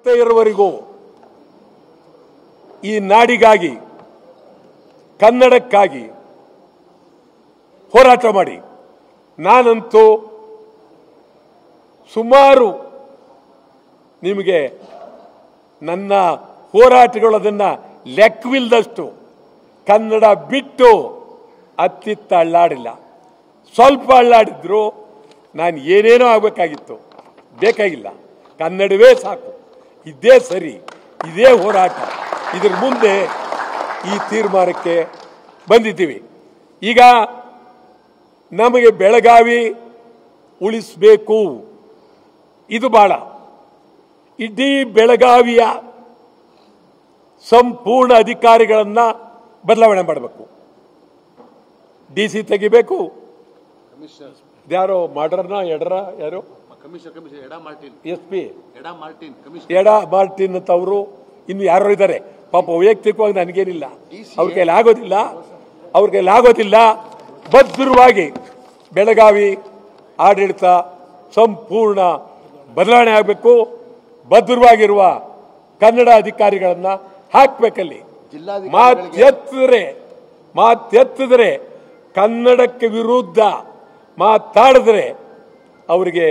ಸತ್ತೈರವರೆಗೂ ಈ ನಾಡಿಗಾಗಿ ಕನ್ನಡಕ್ಕಾಗಿ ಹೋರಾಟ ಮಾಡಿ ನಾನಂತೂ ಸುಮಾರು ನಿಮಗೆ ನನ್ನ ಹೋರಾಟಗಳದನ್ನು ಲೆಕ್ಕವಿಲ್ಲದಷ್ಟು ಕನ್ನಡ ಬಿಟ್ಟು ಅತ್ತಿತ್ತ ಅಳ್ಳಾಡಿಲ್ಲ. ಸ್ವಲ್ಪ ಅಳ್ಳಾಡಿದ್ರು ನಾನು ಏನೇನೋ ಆಗಬೇಕಾಗಿತ್ತು, ಬೇಕಾಗಿಲ್ಲ. ಕನ್ನಡವೇ ಸಾಕು, ಇದೇ ಸರಿ, ಇದೇ ಹೋರಾಟ. ಇದ್ರ ಮುಂದೆ ಈ ತೀರ್ಮಾನಕ್ಕೆ ಬಂದಿದ್ದೀವಿ. ಈಗ ನಮಗೆ ಬೆಳಗಾವಿ ಉಳಿಸಬೇಕು, ಇದು ಬಹಳ. ಇಡೀ ಬೆಳಗಾವಿಯ ಸಂಪೂರ್ಣ ಅಧಿಕಾರಿಗಳನ್ನು ಬದಲಾವಣೆ ಮಾಡಬೇಕು. DC ತೆಗಿಬೇಕು. ಯಾರೋ ಮಾಡ್ರನ ಎಡ್ರ ಯಾರು SP ಎಡಾ ಮಾರ್ಟಿನ್ ಅಂತ ಅವರು ಇನ್ನು ಯಾರೋ ಇದ್ದಾರೆ. ಪಾಪ ವೈಯಕ್ತಿಕವಾಗಿ ನನಗೇನಿಲ್ಲ, ಅವ್ರ ಕೈಲಿ ಆಗೋದಿಲ್ಲ. ಭದ್ರವಾಗಿ ಬೆಳಗಾವಿ ಆಡಳಿತ ಸಂಪೂರ್ಣ ಬದಲಾವಣೆ ಆಗಬೇಕು. ಭದ್ರವಾಗಿರುವ ಕನ್ನಡ ಅಧಿಕಾರಿಗಳನ್ನ ಹಾಕ್ಬೇಕಲ್ಲಿ. ಮಾತೆತ್ತಿದ್ರೆ ಕನ್ನಡಕ್ಕೆ ವಿರುದ್ಧ ಮಾತಾಡಿದ್ರೆ ಅವರಿಗೆ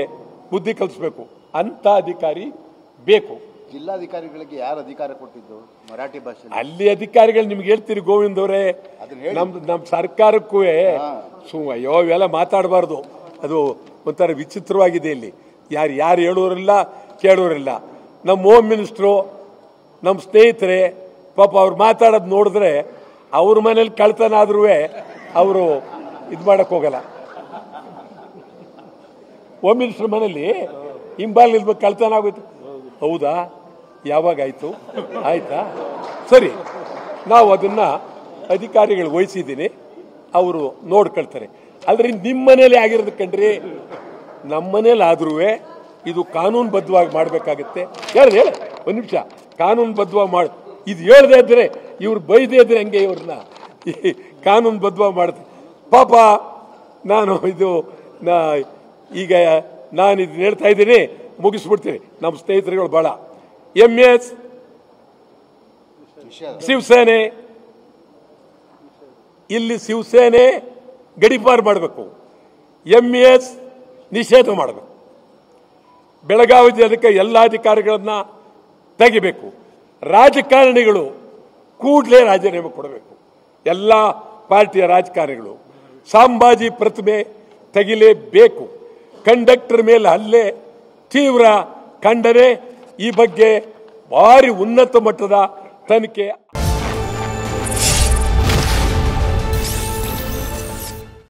ಬುದ್ಧಿ ಕಲಿಸಬೇಕು ಅಂತ ಅಧಿಕಾರಿ ಬೇಕು. ಜಿಲ್ಲಾಧಿಕಾರಿಗಳಿಗೆ ಯಾರು ಅಧಿಕಾರ ಕೊಟ್ಟಿದ್ದು ಮರಾಠಿ ಭಾಷೆ? ಅಲ್ಲಿ ಅಧಿಕಾರಿಗಳು ನಿಮ್ಗೆ ಹೇಳ್ತೀರಿ ಗೋವಿಂದ್ ಅವರೇ, ನಮ್ಮ ಸರ್ಕಾರಕ್ಕೂ ಅಯ್ಯೋ ಇವೆಲ್ಲ ಮಾತಾಡಬಾರ್ದು. ಅದು ಒಂಥರ ವಿಚಿತ್ರವಾಗಿದೆ. ಇಲ್ಲಿ ಯಾರು ಹೇಳೋರಿಲ್ಲ ಕೇಳೋರಿಲ್ಲ. ನಮ್ಮ ಹೋಮ್ ಮಿನಿಸ್ಟ್ರು, ನಮ್ಮ ಸ್ನೇಹಿತರೆ ಪಾಪ ಅವ್ರು ಮಾತಾಡೋದು ನೋಡಿದ್ರೆ ಅವ್ರ ಮನೇಲಿ ಕಳ್ತನ ಆದ್ರೂ ಅವರು ಇದು ಮಾಡಕ್ ಹೋಗಲ್ಲ. ಹೋಮ್ ಮಿನಿಸ್ಟರ್ ಮನೇಲಿ ಹಿಂಬಾಲಿರ್ಬೇಕು, ಕಳ್ತನ ಆಗೋಯ್ತು. ಹೌದಾ? ಯಾವಾಗಾಯ್ತು? ಆಯ್ತಾ? ಸರಿ, ನಾವು ಅದನ್ನ ಅಧಿಕಾರಿಗಳು ವಹಿಸಿದ್ದೀನಿ, ಅವರು ನೋಡ್ಕೊಳ್ತಾರೆ. ಆದ್ರೆ ನಿಮ್ಮ ಮನೇಲಿ ಆಗಿರೋದು ಕಣ್ರಿ, ನಮ್ಮ ಮನೇಲಿ ಆದ್ರೂ ಇದು ಕಾನೂನು ಬದ್ಧವಾಗಿ ಮಾಡಬೇಕಾಗತ್ತೆ. ಹೇಳ ಒಂದು ನಿಮಿಷ, ಕಾನೂನು ಬದ್ಧವಾಗಿ ಮಾಡಿ ಇದು ಹೇಳದೇ ಇದ್ರೆ ಇವ್ರು ಬೈದೇ ಇದ್ರೆ ಹಂಗೆ ಇವ್ರನ್ನ ಕಾನೂನು ಬದ್ಧವಾಗಿ ಮಾಡ್ತಾರೆ. ಪಾಪ ನಾನು ಈಗ ನಾನು ಇದನ್ನ ಹೇಳ್ತಾ ಇದ್ದೀನಿ, ಮುಗಿಸ್ಬಿಡ್ತೀನಿ. ನಮ್ಮ ಸ್ನೇಹಿತರುಗಳು ಬಹಳ MS ಶಿವಸೇನೆ, ಇಲ್ಲಿ ಶಿವಸೇನೆ ಗಡಿಪಾರು ಮಾಡಬೇಕು, MS ನಿಷೇಧ ಮಾಡಬೇಕು. ಬೆಳಗಾವಿ ಜಿಲ್ಲೆಗೆ ಎಲ್ಲ ಅಧಿಕಾರಿಗಳನ್ನ ತೆಗಿಬೇಕು. ರಾಜಕಾರಣಿಗಳು ಕೂಡಲೇ ರಾಜೀನಾಮೆ ಕೊಡಬೇಕು. ಎಲ್ಲ ಪಾರ್ಟಿಯ ರಾಜಕಾರಣಿಗಳು ಸಂಭಾಜಿ ಪ್ರತಿಮೆ ತೆಗಿಲೇಬೇಕು. ಕಂಡಕ್ಟರ್ ಮೇಲೆ ಹಲ್ಲೆ ತೀವ್ರ ಖಂಡನೆ. ಈ ಬಗ್ಗೆ ಭಾರಿ ಉನ್ನತ ಮಟ್ಟದ ತನಿಖೆ